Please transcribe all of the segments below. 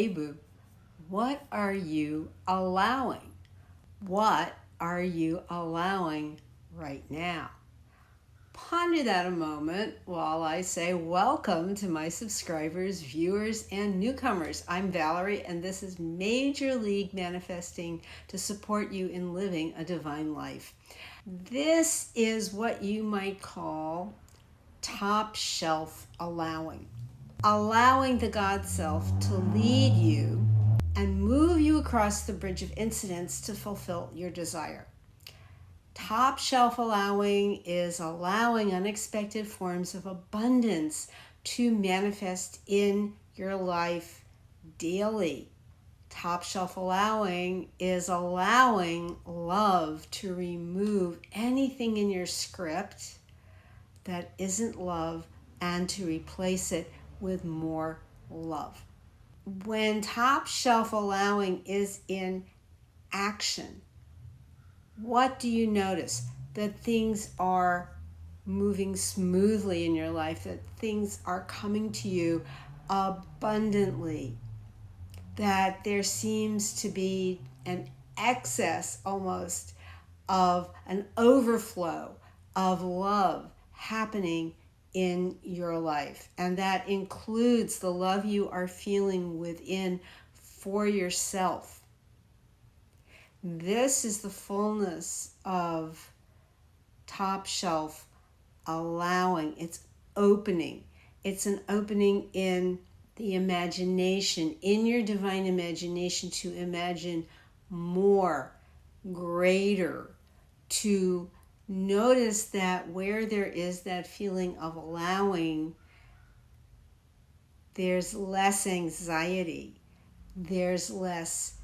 Hey boo, what are you allowing? What are you allowing right now? Ponder that a moment while I say welcome to my subscribers, viewers, and newcomers. I'm Valerie, and this is Major League Manifesting to support you in living a divine life. This is what you might call top shelf allowing. Allowing the God self to lead you and move you across the bridge of incidents to fulfill your desire. Top shelf allowing is allowing unexpected forms of abundance to manifest in your life daily. Top shelf allowing is allowing love to remove anything in your script that isn't love and to replace it with more love. When top shelf allowing is in action, what do you notice? That things are moving smoothly in your life, that things are coming to you abundantly, that there seems to be an excess almost of an overflow of love happening in your life. And that includes the love you are feeling within for yourself. This is the fullness of top shelf allowing. It's opening. It's an opening in the imagination, in your divine imagination, to imagine more, greater, to notice that where there is that feeling of allowing, there's less anxiety, there's less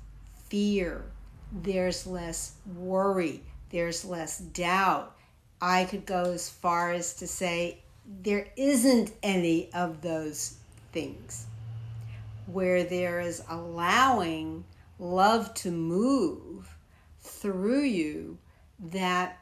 fear, there's less worry, there's less doubt. I could go as far as to say there isn't any of those things. Where there is allowing love to move through you, that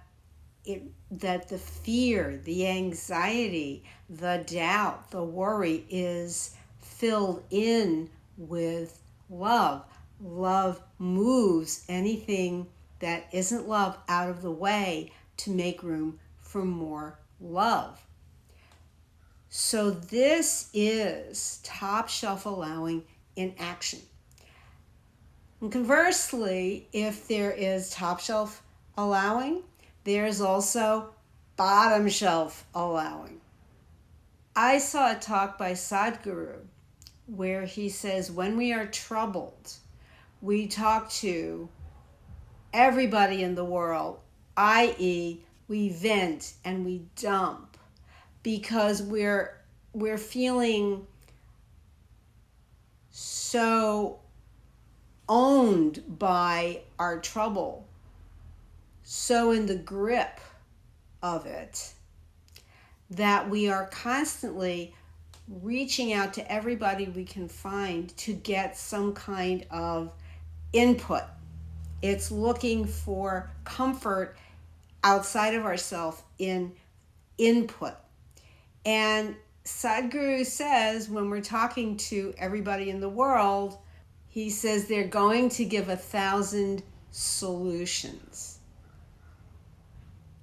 the fear, the anxiety, the doubt, the worry is filled in with love. Love moves anything that isn't love out of the way to make room for more love. So this is top shelf allowing in action. And conversely, if there is top shelf allowing, there's also bottom shelf allowing. I saw a talk by Sadhguru where he says when we are troubled, we talk to everybody in the world, i.e., we vent and we dump because we're feeling so owned by our trouble, so in the grip of it, that we are constantly reaching out to everybody we can find to get some kind of input. It's looking for comfort outside of ourselves in input. And Sadhguru says when we're talking to everybody in the world, he says they're going to give 1,000 solutions.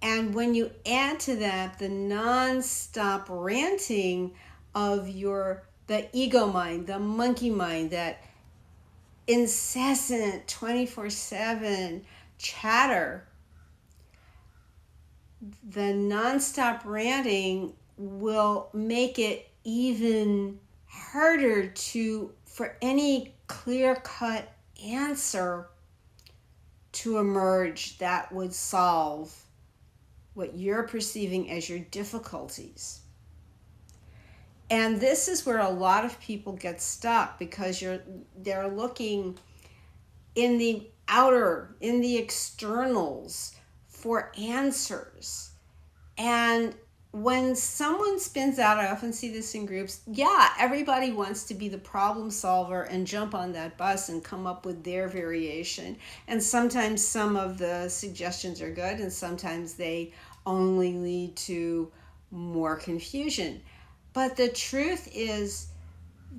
And when you add to that the non-stop ranting of the ego mind, the monkey mind, that incessant 24/7 chatter, the non-stop ranting will make it even harder for any clear-cut answer to emerge that would solve what you're perceiving as your difficulties. And this is where a lot of people get stuck because they're looking in the outer, in the externals for answers. And when someone spins out, I often see this in groups, everybody wants to be the problem solver and jump on that bus and come up with their variation. And sometimes some of the suggestions are good and sometimes they only lead to more confusion. But the truth is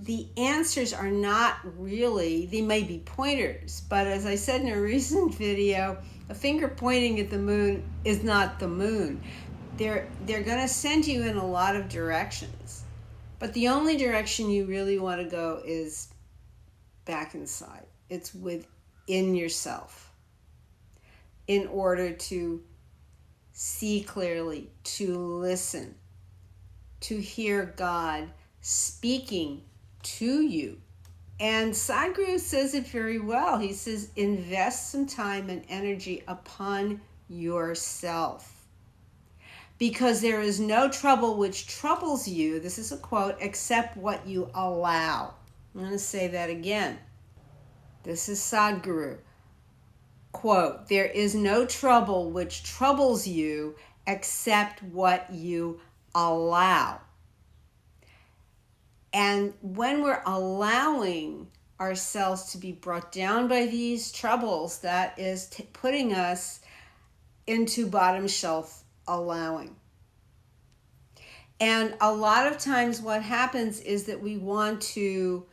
the answers are not really, they may be pointers, but as I said in a recent video, a finger pointing at the moon is not the moon. They're going to send you in a lot of directions, but the only direction you really want to go is back inside. It's within yourself, in order to see clearly, to listen, to hear God speaking to you. And Sadhguru says it very well. He says, invest some time and energy upon yourself, because there is no trouble which troubles you, this is a quote, except what you allow. I'm going to say that again. This is Sadhguru. Quote, there is no trouble which troubles you except what you allow. And when we're allowing ourselves to be brought down by these troubles, that is putting us into bottom shelf allowing. And a lot of times what happens is that we want to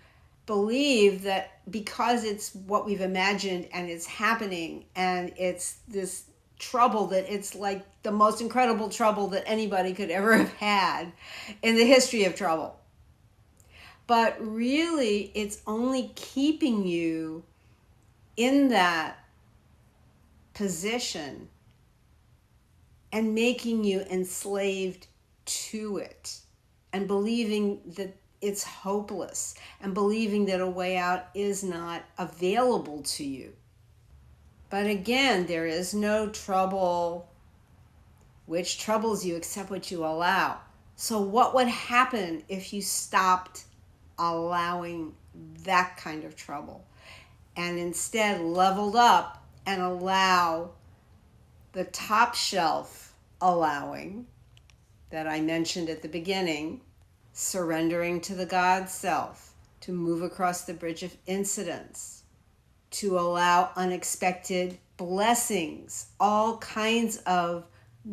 believe that because it's what we've imagined and it's happening and it's this trouble, that it's like the most incredible trouble that anybody could ever have had in the history of trouble. But really, it's only keeping you in that position and making you enslaved to it, and believing that it's hopeless, and believing that a way out is not available to you. But again, there is no trouble which troubles you except what you allow. So what would happen if you stopped allowing that kind of trouble and instead leveled up and allow the top shelf allowing that I mentioned at the beginning, surrendering to the God self, to move across the bridge of incidence, to allow unexpected blessings, all kinds of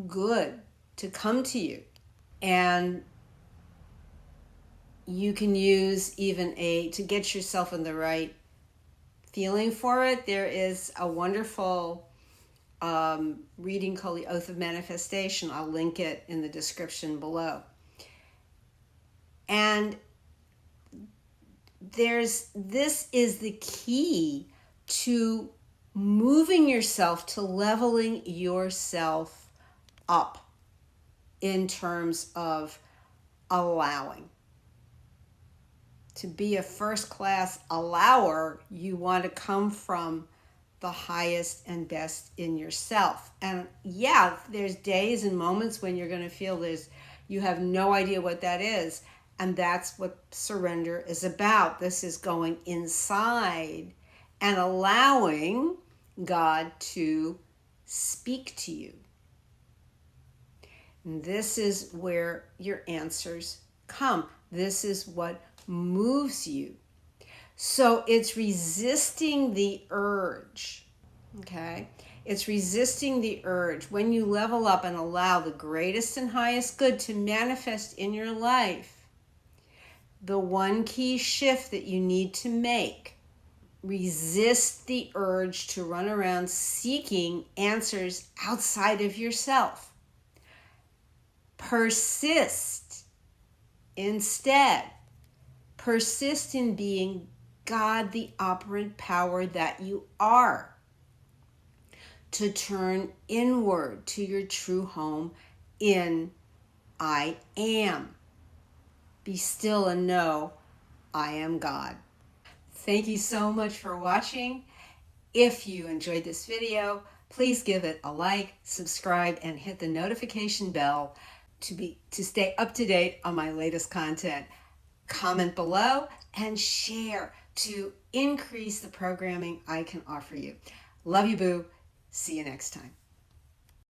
good to come to you. And you can use even to get yourself in the right feeling for it. There is a wonderful reading called The Oath of Manifestation. I'll link it in the description below. And this is the key to moving yourself, to leveling yourself up in terms of allowing. To be a first-class allower, you want to come from the highest and best in yourself. And yeah, there's days and moments when you're going to feel you have no idea what that is. And that's what surrender is about. This is going inside and allowing God to speak to you. And this is where your answers come. This is what moves you. So it's resisting the urge, okay? It's resisting the urge. When you level up and allow the greatest and highest good to manifest in your life, the one key shift that you need to make, resist the urge to run around seeking answers outside of yourself. Persist instead. Persist in being God, the operant power that you are. To turn inward to your true home in I am. Be still and know I am God. Thank you so much for watching. If you enjoyed this video, please give it a like, subscribe, and hit the notification bell to stay up to date on my latest content. Comment below and share to increase the programming I can offer you. Love you, boo. See you next time.